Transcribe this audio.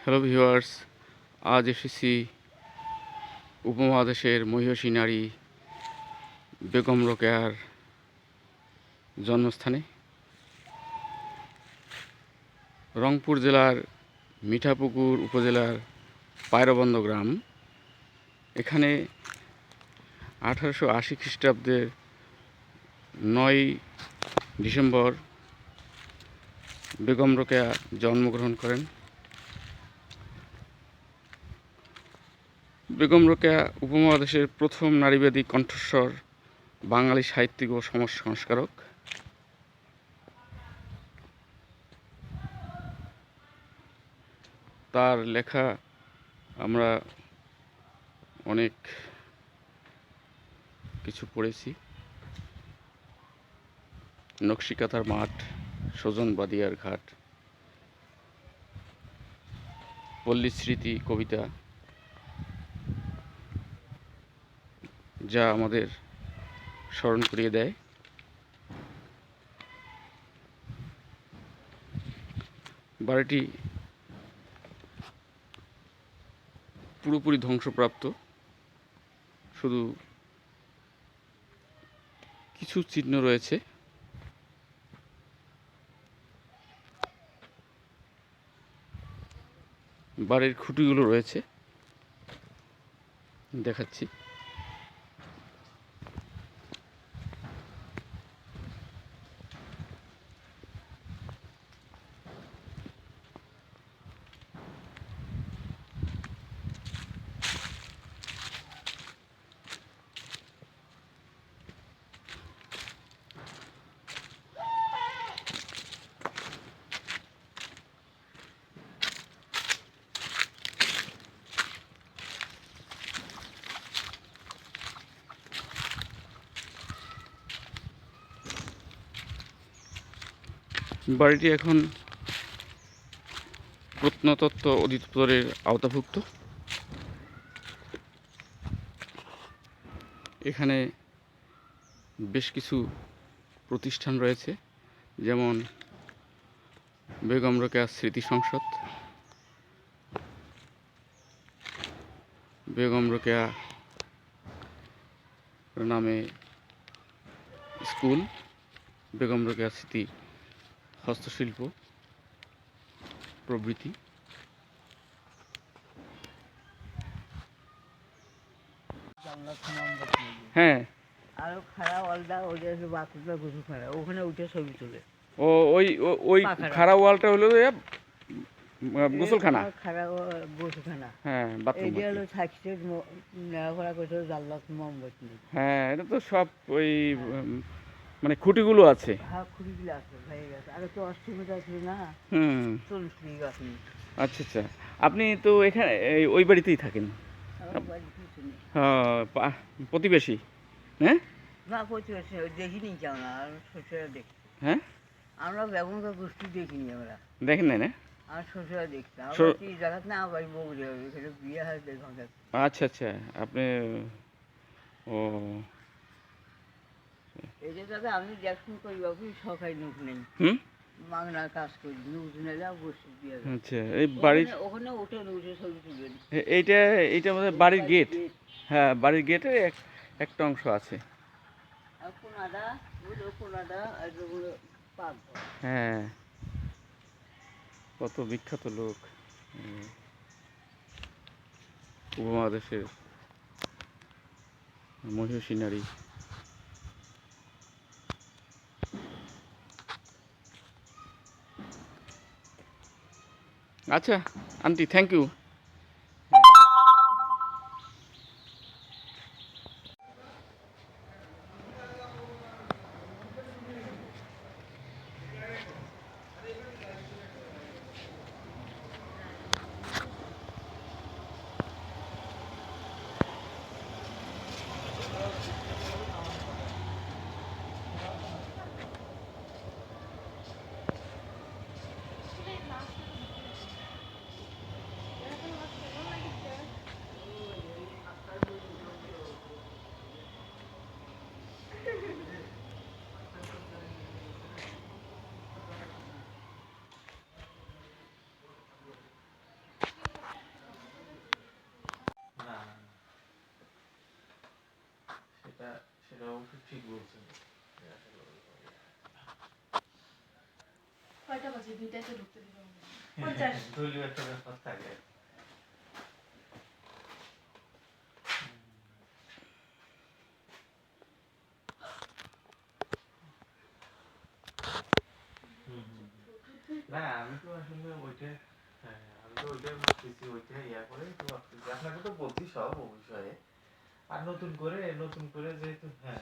Hello viewers, আজ এসেছি উপমহাদেশের মহিষী নারী বেগম রোকেয়ার জন্মস্থানে রংপুর জেলার মিঠাপুকুর উপজেলার পায়রাবন্দ গ্রাম। এখানে 1880 খ্রিস্টাব্দের 9 ডিসেম্বর বেগম রোকেয়া জন্মগ্রহণ করেন। বেগম রোকেয়া উপমহাদেশের প্রথম নারীবাদী কণ্ঠস্বর, বাঙালি সাহিত্যিক ও সমাজ সংস্কারক। তার লেখা আমরা অনেক কিছু পড়েছি। নকশিকাঁথার মাঠ, সজন বাদিয়ার ঘাট, পল্লী স্মৃতি কবিতা, যা আমাদের স্মরণ করিয়ে দেয় বাড়িটি পুরোপুরি ধ্বংসপ্রাপ্ত, শুধু কিছু চিহ্ন রয়েছে। বাড়ির খুঁটিগুলো রয়েছে, দেখাচ্ছি। বাড়িটি এখন প্রত্নতত্ত্ব অধিদপ্তরের আওতাভুক্ত। এখানে বেশ কিছু প্রতিষ্ঠান রয়েছে, যেমন বেগম রোকেয়া স্মৃতি সংসদ, বেগম রোকেয়া নামে স্কুল, বেগম রোকেয়া স্মৃতি হস্তশিল্প প্রভৃতি। হ্যাঁ, আরো খারাপ আলাদা ওটা বাথরুমটা গোসল খারাপ, ওখানে উঠে ছবি তোলে। ও ওই খাড়া ওয়ালটা হলো গোসলখানা। খারাপ গোসলখানা, হ্যাঁ, বাথরুম। এটা হলো সাক্ষীর নেওয়া করতে জানলাত মোমবাতি। হ্যাঁ, এটা তো সব ওই মানে খুঁটিগুলো আছে। হ্যাঁ, খুঁড়িগুলো আছে, হয়ে গেছে। আগে তো অষ্টমীটা ছিল না, 40 গেছে। আচ্ছা আচ্ছা, আপনি তো এখানে ওই বাড়িতেই থাকেন? হ্যাঁ, প্রতিবেশী। হ্যাঁ, না প্রতিবেশী দেখিনি কেমন, আর শ্বশুরা দেখি। হ্যাঁ, আমরা বেগমকে গোষ্ঠী দেখিনি, আমরা দেখেন না? আমার শ্বশুরা দেখছি। এই জায়গাত না আমার বাড়ি বউ যাবে, এখানে বিয়ে হয় বেগম। আচ্ছা আচ্ছা, আপনি ও এই যে দাদা আমি দেখুন করি বাবু সরকারি নোট নেই, মাংনার কাজ করি, নোট নিলে বসে দিয়ে। আচ্ছা, এই বাড়ির ওখানে উঠে ছবি তুলবেন। এইটা আমাদের বাড়ির গেট। হ্যাঁ, বাড়ির গেটের একটা অংশ আছে। হ্যাঁ, কত বিখ্যাত লোক উপমহাদেশের মহিষী নারী। আচ্ছা আন্টি, থ্যাংক ইউ। অবশ্য ঠিক বলছেন। কয়টা বাজে? 2টায় তো ঢুকতে দিবে মনে হয়। 50 দলীয় একটা ব্যাপার থাকে। না আমি তো আসলে ওইটা, হ্যাঁ আমি তো ওইটাই ভাবতেছি, ওইটা ইয়া করে তো ভাবতেছি, আপনাকে তো বলছি সব ও বিষয়ে। আর নতুন করে যেহেতু, হ্যাঁ